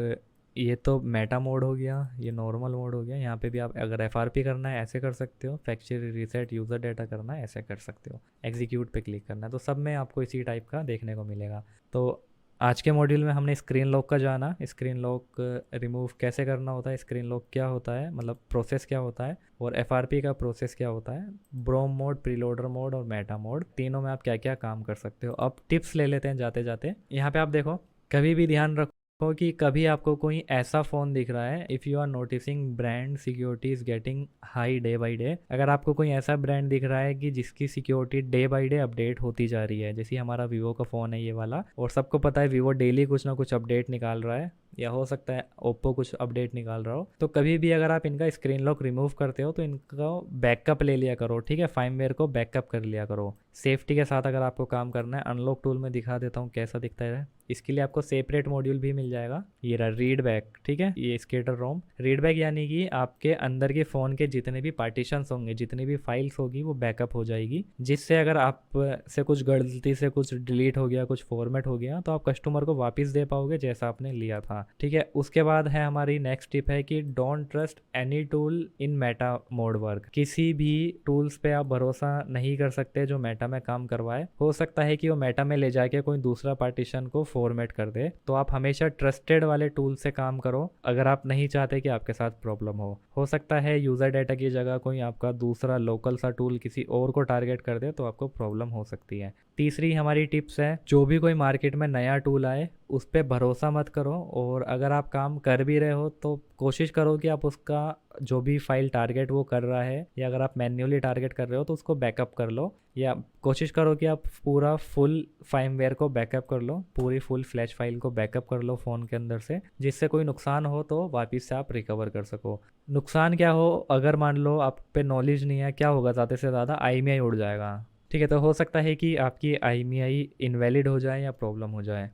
ये तो मेटा मोड हो गया, ये नॉर्मल मोड हो गया। यहाँ पे भी आप अगर एफआरपी करना है ऐसे कर सकते हो, फैक्ट्री रीसेट यूज़र डाटा करना है ऐसे कर सकते हो, एग्जीक्यूट पे क्लिक करना है। तो सब में आपको इसी टाइप का देखने को मिलेगा। तो आज के मॉड्यूल में हमने स्क्रीन लॉक का जाना, स्क्रीन लॉक रिमूव कैसे करना होता है, स्क्रीन लॉक क्या होता है, मतलब प्रोसेस क्या होता है, और एफआरपी का प्रोसेस क्या होता है, ब्रोम मोड, प्रीलोडर मोड और मेटा मोड, तीनों में आप क्या क्या काम कर सकते हो। अब टिप्स ले लेते हैं जाते जाते। यहाँ पे आप देखो, कभी भी ध्यान रखो कि कभी आपको कोई ऐसा फ़ोन दिख रहा है, if you are noticing brand security is getting high day by day, अगर आपको कोई ऐसा ब्रांड दिख रहा है कि जिसकी security day by day update होती जा रही है, जैसे हमारा वीवो का फ़ोन है ये वाला, और सबको पता है वीवो डेली कुछ ना कुछ अपडेट निकाल रहा है, या हो सकता है ओप्पो कुछ अपडेट निकाल रहा हो, तो कभी भी अगर आप इनका स्क्रीन लॉक रिमूव करते हो तो इनका बैकअप ले लिया करो। ठीक है, फार्मवेयर को बैकअप कर लिया करो सेफ्टी के साथ अगर आपको काम करना है। अनलॉक टूल में दिखा देता हूँ कैसा दिखता है। इसके लिए आपको सेपरेट मॉड्यूल भी मिल जाएगा। ये रहा रीड बैक। ठीक है, ये स्केटर रोम रीड बैक, यानी कि आपके अंदर के फ़ोन के जितने भी पार्टीशंस होंगे, जितनी भी फाइल्स होगी, वो बैकअप हो जाएगी, जिससे अगर आप से कुछ गलती से कुछ डिलीट हो गया, कुछ फॉर्मेट हो गया, तो आप कस्टमर को वापस दे पाओगे जैसा आपने लिया था। ठीक है, उसके बाद है हमारी नेक्स्ट टिप है कि don't trust any tool in Meta mode work. किसी भी टूल्स पे आप भरोसा नहीं कर सकते जो मेटा में काम करवाए। हो सकता है कि वो मेटा में ले जाके कोई दूसरा पार्टीशन को फॉर्मेट कर दे, तो आप हमेशा ट्रस्टेड वाले टूल से काम करो अगर आप नहीं चाहते कि आपके साथ प्रॉब्लम हो सकता है यूज़र डाटा की जगह कोई आपका दूसरा लोकल सा टूल किसी और को टारगेट कर दे, तो आपको प्रॉब्लम हो सकती है। तीसरी हमारी टिप्स है, जो भी कोई मार्केट में नया टूल आए उस पर भरोसा मत करो, और अगर आप काम कर भी रहे हो तो कोशिश करो कि आप उसका जो भी फाइल टारगेट वो कर रहा है, या अगर आप मैन्युअली टारगेट कर रहे हो तो उसको बैकअप कर लो, या कोशिश करो कि आप पूरा फुल फार्मवेयर को बैकअप कर लो, पूरी फुल फ्लैश फाइल को बैकअप कर लो फ़ोन के अंदर से, जिससे कोई नुकसान हो तो वापस से आप रिकवर कर सको। नुकसान क्या हो, अगर मान लो आप पे नॉलेज नहीं है, क्या होगा, ज़्यादा से ज़्यादा IMEI उड़ जाएगा। ठीक है, तो हो सकता है कि आपकी IMEI इनवैलिड हो जाए या प्रॉब्लम हो जाए।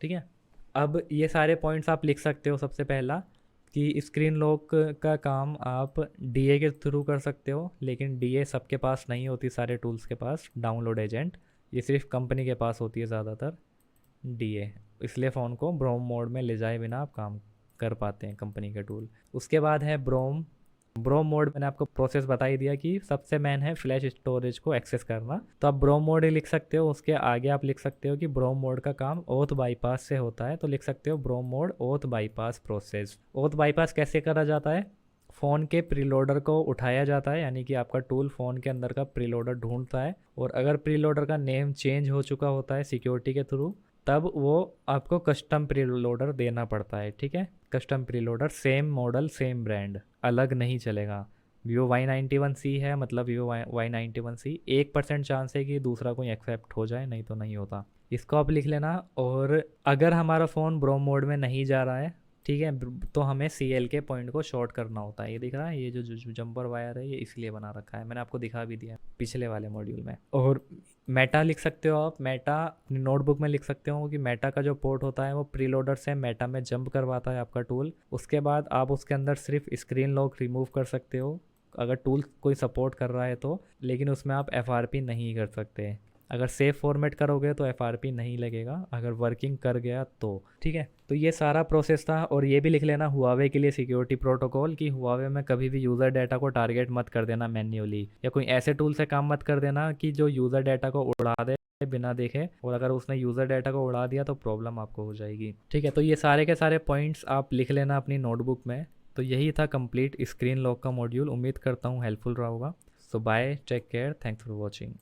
ठीक है, अब ये सारे पॉइंट्स आप लिख सकते हो। सबसे पहला कि स्क्रीन लॉक का काम आप DA के थ्रू कर सकते हो, लेकिन DA सबके पास नहीं होती, सारे टूल्स के पास डाउनलोड एजेंट, ये सिर्फ कंपनी के पास होती है ज़्यादातर DA, इसलिए फ़ोन को ब्रोम मोड में ले जाए बिना आप काम कर पाते हैं कंपनी के टूल। उसके बाद है ब्रोम। ब्रोम मोड मैंने आपको प्रोसेस बता ही दिया कि सबसे मेन है फ्लैश स्टोरेज को एक्सेस करना, तो आप ब्रोम मोड ही लिख सकते हो। उसके आगे आप लिख सकते हो कि ब्रोम मोड का काम ओथ बाईपास से होता है, तो लिख सकते हो BROM mode auth bypass process. Auth bypass कैसे करा जाता है, फ़ोन के प्रीलोडर को उठाया जाता है, यानी कि आपका टूल फ़ोन के अंदर का प्रीलोडर ढूंढता है, और अगर प्रीलोडर का नेम चेंज हो चुका होता है सिक्योरिटी के थ्रू, तब वो आपको कस्टम प्रीलोडर देना पड़ता है। ठीक है, custom preloader same model same brand, अलग नहीं चलेगा। Vivo Y91C है, मतलब Vivo Y91C 1% चांस है कि दूसरा कोई एक्सेप्ट हो जाए, नहीं तो नहीं होता। इसको आप लिख लेना। और अगर हमारा फ़ोन ब्रोम मोड में नहीं जा रहा है ठीक है। तो हमें CL के पॉइंट को शॉर्ट करना होता है। ये दिख रहा है, ये जो जंपर वायर है ये इसलिए बना रखा है, मैंने आपको दिखा भी दिया पिछले वाले मॉड्यूल में। और मेटा लिख सकते हो आप, मेटा अपनी नोटबुक में लिख सकते हो कि मेटा का जो पोर्ट होता है वो प्रीलोडर से मेटा में जंप करवाता है आपका टूल। उसके बाद आप उसके अंदर सिर्फ स्क्रीन लॉक रिमूव कर सकते हो अगर टूल कोई सपोर्ट कर रहा है तो, लेकिन उसमें आप FRP नहीं कर सकते। अगर सेफ फॉर्मेट करोगे तो FRP नहीं लगेगा, अगर वर्किंग कर गया तो। ठीक है, तो ये सारा प्रोसेस था। और ये भी लिख लेना हुआवे के लिए सिक्योरिटी प्रोटोकॉल, कि हुआवे में कभी भी यूज़र डाटा को टारगेट मत कर देना मैन्युअली, या कोई ऐसे टूल से काम मत कर देना कि जो यूज़र डाटा को उड़ा दे बिना देखे, और अगर उसने यूज़र डाटा को उड़ा दिया तो प्रॉब्लम आपको हो जाएगी। ठीक है, तो ये सारे के सारे पॉइंट्स आप लिख लेना अपनी नोटबुक में। तो यही था कंप्लीट स्क्रीन लॉक का मॉड्यूल। उम्मीद करता हूँ हेल्पफुल रहा होगा। So bye, take care, thanks for watching.